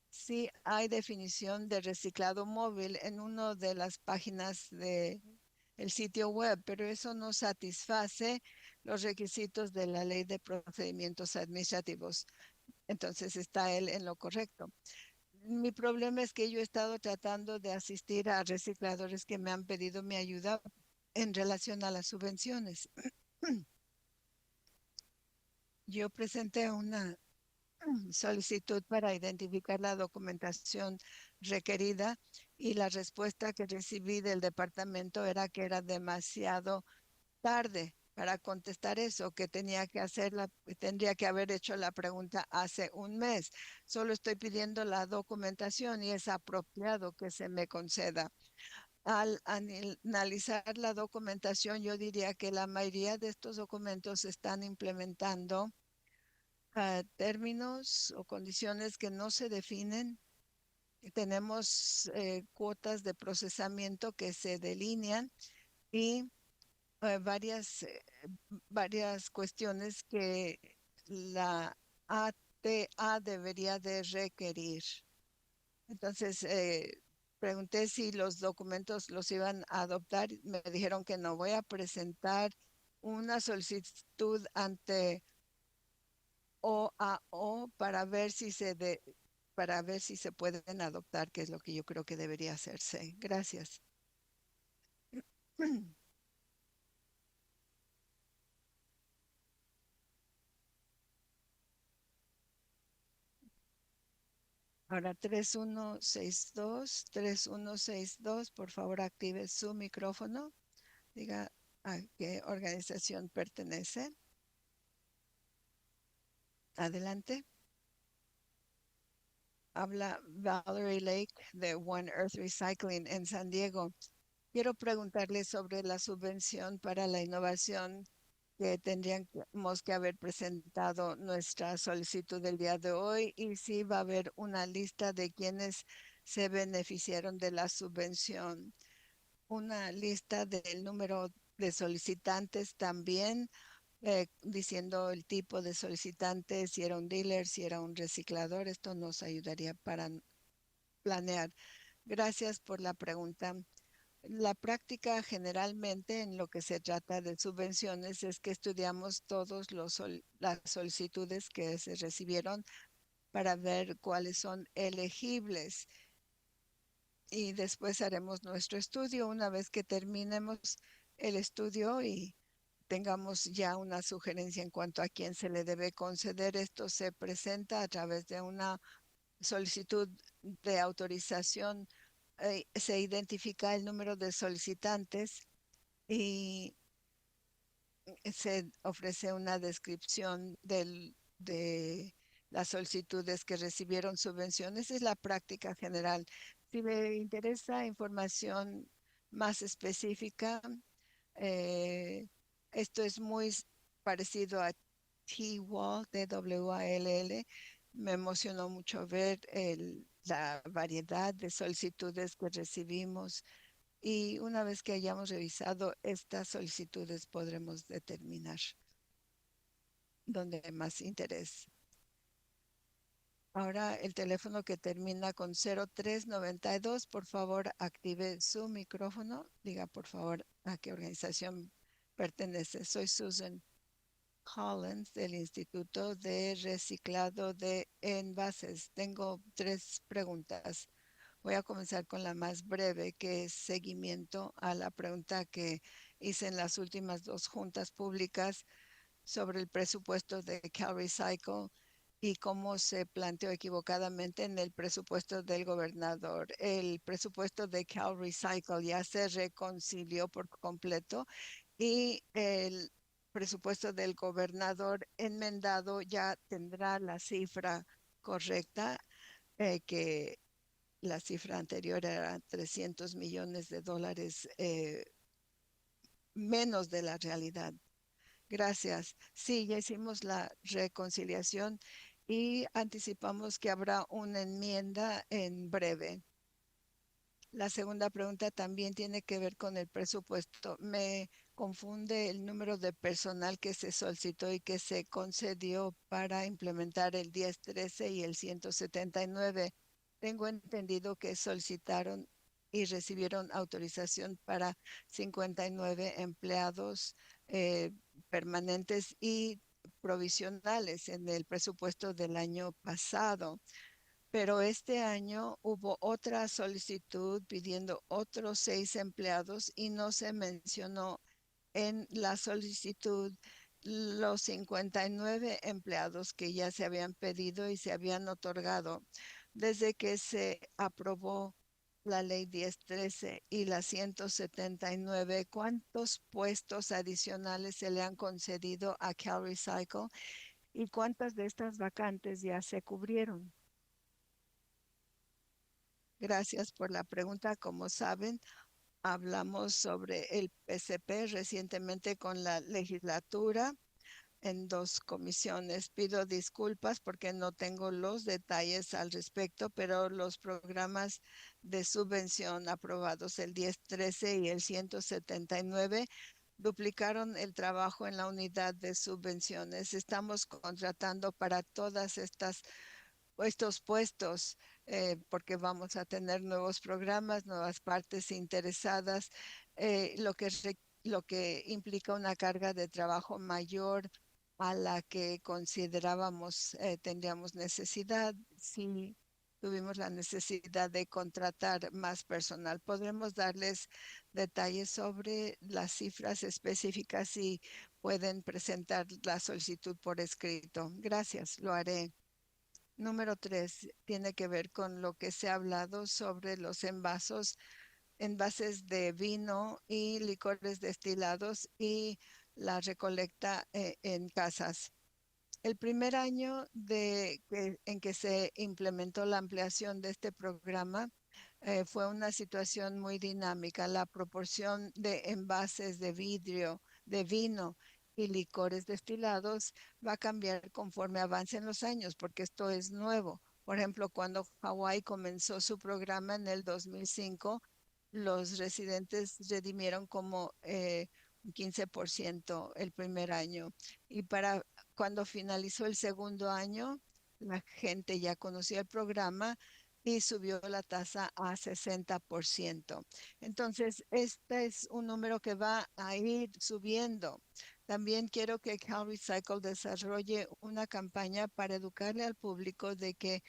Sí hay definición de reciclado móvil en una de las páginas de el sitio web, pero eso no satisface los requisitos de la ley de procedimientos administrativos. Entonces está él en lo correcto. Mi problema es que yo he estado tratando de asistir a recicladores que me han pedido mi ayuda en relación a las subvenciones. Yo presenté una solicitud para identificar la documentación requerida, y la respuesta que recibí del departamento era que era demasiado tarde para contestar eso, que tendría que haber hecho la pregunta hace un mes. Solo estoy pidiendo la documentación y es apropiado que se me conceda. Al analizar la documentación, yo diría que la mayoría de estos documentos están implementando términos o condiciones que no se definen. Tenemos cuotas de procesamiento que se delinean y eh, varias, eh, varias cuestiones que la ATA debería de requerir. Entonces, pregunté si los documentos los iban a adoptar. Me dijeron que no. Voy a presentar una solicitud ante OAO para ver si se pueden adoptar, que es lo que yo creo que debería hacerse. Gracias. Ahora 3162, por favor active su micrófono. Diga a qué organización pertenece. Adelante. Habla Valerie Lake de One Earth Recycling en San Diego. Quiero preguntarle sobre la subvención para la innovación que tendríamos que haber presentado nuestra solicitud del día de hoy y si va a haber una lista de quienes se beneficiaron de la subvención, una lista del número de solicitantes también, diciendo el tipo de solicitante, si era un dealer, si era un reciclador. Esto nos ayudaría para planear. Gracias por la pregunta. La práctica generalmente en lo que se trata de subvenciones es que estudiamos todas las solicitudes que se recibieron para ver cuáles son elegibles y después haremos nuestro estudio. Una vez que terminemos el estudio y tengamos ya una sugerencia en cuanto a quién se le debe conceder, esto se presenta a través de una solicitud de autorización. Se identifica el número de solicitantes y se ofrece una descripción de las solicitudes que recibieron subvenciones. Es la práctica general. Si me interesa información más específica, eh, esto es muy parecido a T-Wall, T-W-A-L-L. Me emocionó mucho ver la variedad de solicitudes que recibimos y una vez que hayamos revisado estas solicitudes podremos determinar dónde hay más interés. Ahora el teléfono que termina con 0392, por favor active su micrófono. Diga por favor a qué organización pertenece. Soy Susan Collins del Instituto de Reciclado de Envases. Tengo tres preguntas. Voy a comenzar con la más breve, que es seguimiento a la pregunta que hice en las últimas dos juntas públicas sobre el presupuesto de CalRecycle y cómo se planteó equivocadamente en el presupuesto del gobernador. El presupuesto de CalRecycle ya se reconcilió por completo y el presupuesto del gobernador enmendado ya tendrá la cifra correcta, que la cifra anterior era 300 millones de dólares, menos de la realidad. Gracias. Sí, ya hicimos la reconciliación y anticipamos que habrá una enmienda en breve. La segunda pregunta también tiene que ver con el presupuesto. Me confunde el número de personal que se solicitó y que se concedió para implementar el 1013 y el 179. Tengo entendido que solicitaron y recibieron autorización para 59 empleados eh, permanentes y provisionales en el presupuesto del año pasado, pero este año hubo otra solicitud pidiendo otros 6 empleados y no se mencionó en la solicitud los 59 empleados que ya se habían pedido y se habían otorgado desde que se aprobó la ley 1013 y la 179. ¿Cuántos puestos adicionales se le han concedido a CalRecycle y cuántas de estas vacantes ya se cubrieron? Gracias por la pregunta. Como saben, hablamos sobre el PCP recientemente con la legislatura en dos comisiones. Pido disculpas porque no tengo los detalles al respecto, pero los programas de subvención aprobados el 1013 y el 179 duplicaron el trabajo en la unidad de subvenciones. Estamos contratando para todas estos puestos, porque vamos a tener nuevos programas, nuevas partes interesadas, lo que implica una carga de trabajo mayor a la que considerábamos tendríamos necesidad. Si tuvimos la necesidad de contratar más personal, podremos darles detalles sobre las cifras específicas y pueden presentar la solicitud por escrito. Gracias, lo haré. Número 3 tiene que ver con lo que se ha hablado sobre los envases de vino y licores destilados y la recolecta en casas. El primer año en que se implementó la ampliación de este programa fue una situación muy dinámica. La proporción de envases de vidrio, de vino y licores destilados va a cambiar conforme avancen los años, porque esto es nuevo. Por ejemplo, cuando Hawái comenzó su programa en el 2005, los residentes redimieron como un 15% el primer año. Y para cuando finalizó el segundo año, la gente ya conocía el programa y subió la tasa a 60%. Entonces, este es un número que va a ir subiendo. También quiero que Cal Recycle desarrolle una campaña para educarle al público de que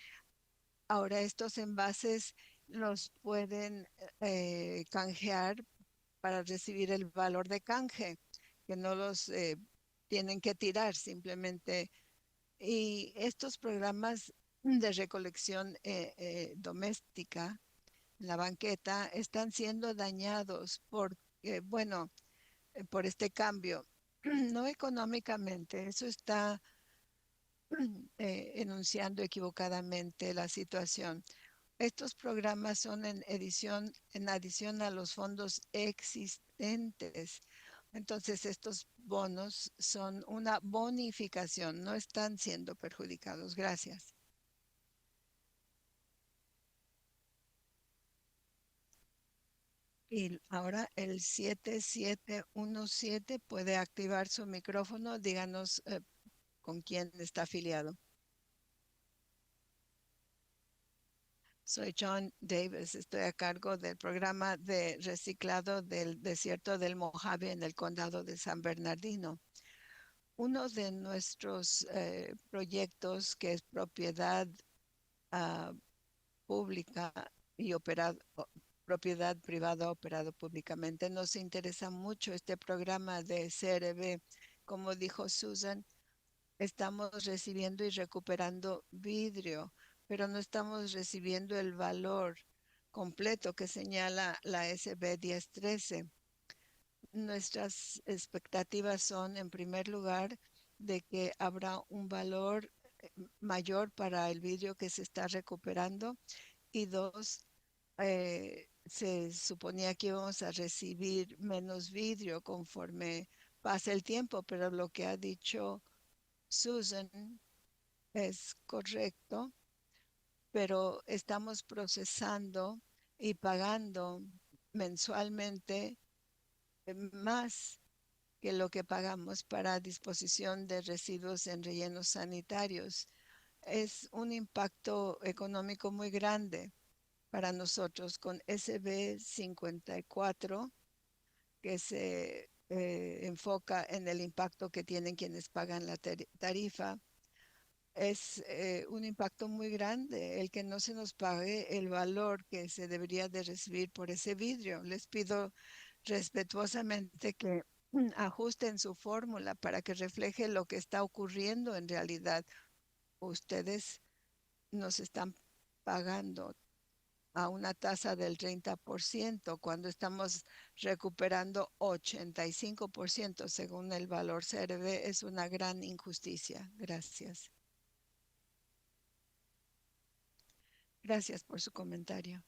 ahora estos envases los pueden canjear para recibir el valor de canje, que no los tienen que tirar simplemente. Y estos programas de recolección doméstica en la banqueta están siendo dañados bueno, por este cambio. No económicamente, eso está enunciando equivocadamente la situación. Estos programas son en adición a los fondos existentes. Entonces, estos bonos son una bonificación, no están siendo perjudicados. Gracias. Y ahora el 7717 puede activar su micrófono. Díganos con quién está afiliado. Soy John Davis, estoy a cargo del programa de reciclado del desierto del Mojave en el condado de San Bernardino. Uno de nuestros proyectos que es propiedad ah, pública y propiedad privada operado públicamente, nos interesa mucho este programa de CRB. Como dijo Susan, estamos recibiendo y recuperando vidrio, pero no estamos recibiendo el valor completo que señala la SB 1013. Nuestras expectativas son, en primer lugar, de que habrá un valor mayor para el vidrio que se está recuperando y dos, se suponía que íbamos a recibir menos vidrio conforme pasa el tiempo, pero lo que ha dicho Susan es correcto, pero estamos procesando y pagando mensualmente más que lo que pagamos para disposición de residuos en rellenos sanitarios. Es un impacto económico muy grande para nosotros con SB 54, que se enfoca en el impacto que tienen quienes pagan la tarifa. Es un impacto muy grande el que no se nos pague el valor que se debería de recibir por ese vidrio. Les pido respetuosamente que ajusten su fórmula para que refleje lo que está ocurriendo en realidad. Ustedes nos están pagando a una tasa del 30% cuando estamos recuperando 85% según el valor CRB. Es una gran injusticia. Gracias. Gracias por su comentario.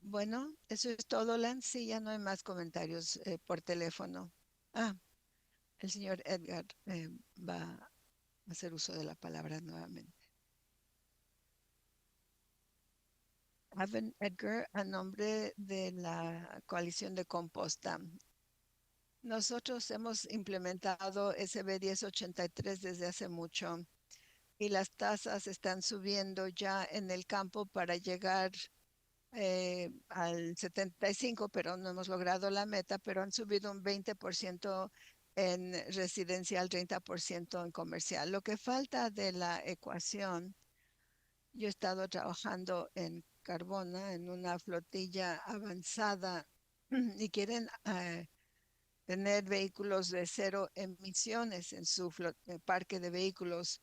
Bueno, eso es todo, Lance. Sí, ya no hay más comentarios por teléfono. Ah, el señor Edgar va a hacer uso de la palabra nuevamente. Evan Edgar, a nombre de la coalición de composta. Nosotros hemos implementado SB 1083 desde hace mucho y las tasas están subiendo ya en el campo para llegar al 75, pero no hemos logrado la meta, pero han subido un 20% en residencial, 30% en comercial. Lo que falta de la ecuación, yo he estado trabajando en Carbona, en una flotilla avanzada y quieren tener vehículos de cero emisiones en su parque de vehículos.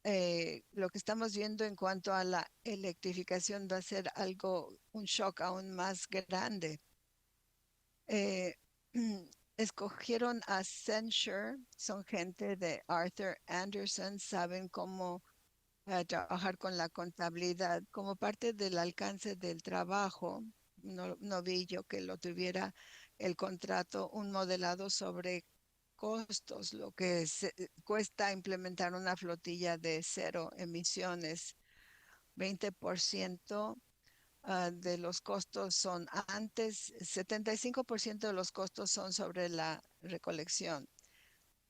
Lo que estamos viendo en cuanto a la electrificación va a ser un shock aún más grande. Eh, escogieron a Accenture, son gente de Arthur Anderson, saben cómo trabajar con la contabilidad como parte del alcance del trabajo. No vi yo que lo tuviera el contrato, un modelado sobre costos, lo que cuesta implementar una flotilla de cero emisiones. 20% de los costos son antes, 75% de los costos son sobre la recolección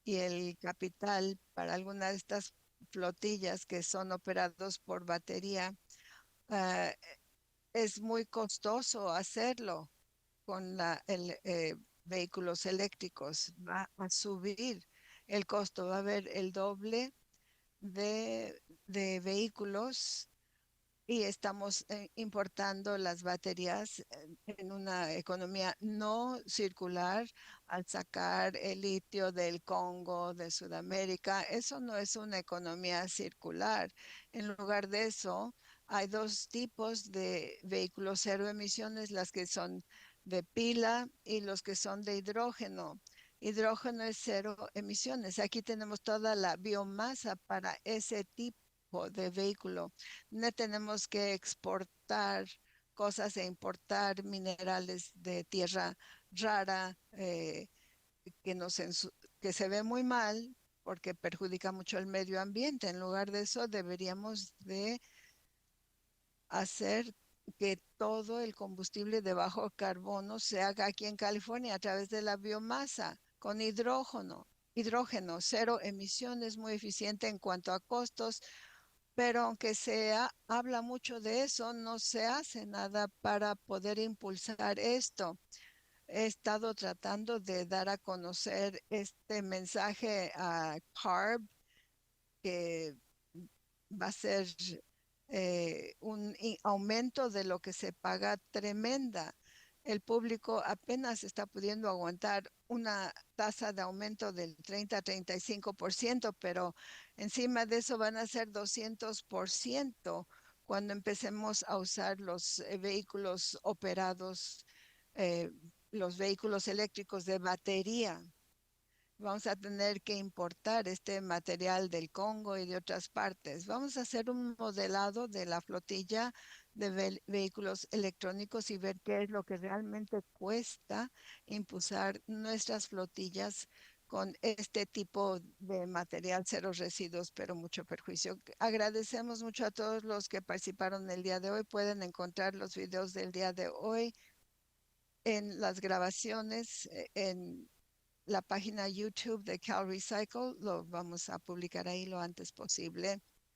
y el capital para alguna de estas flotillas que son operados por batería, ah, es muy costoso hacerlo con vehículos eléctricos. Va a subir el costo, va a haber el doble de vehículos y estamos importando las baterías en una economía no circular al sacar el litio del Congo, de Sudamérica. Eso no es una economía circular. En lugar de eso, hay dos tipos de vehículos cero emisiones, las que son de pila y los que son de hidrógeno. Hidrógeno es cero emisiones. Aquí tenemos toda la biomasa para ese tipo de vehículo. No tenemos que exportar cosas e importar minerales de tierra rara, que se ve muy mal porque perjudica mucho el medio ambiente. En lugar de eso, deberíamos de hacer que todo el combustible de bajo carbono se haga aquí en California a través de la biomasa con hidrógeno. Hidrógeno, cero emisiones, muy eficiente en cuanto a costos, pero aunque habla mucho de eso, no se hace nada para poder impulsar esto. He estado tratando de dar a conocer este mensaje a CARB, que va a ser un aumento de lo que se paga tremenda. El público apenas está pudiendo aguantar una tasa de aumento del 30 a 35%, pero encima de eso van a ser 200% cuando empecemos a usar los vehículos operados, eh, los vehículos eléctricos de batería. Vamos a tener que importar este material del Congo y de otras partes. Vamos a hacer un modelado de la flotilla de vehículos electrónicos y ver qué es lo que realmente cuesta impulsar nuestras flotillas con este tipo de material, cero residuos, pero mucho perjuicio. Agradecemos mucho a todos los que participaron el día de hoy. Pueden encontrar los videos del día de hoy en las grabaciones, en la página YouTube de Cal Recycle. Lo vamos a publicar ahí lo antes posible.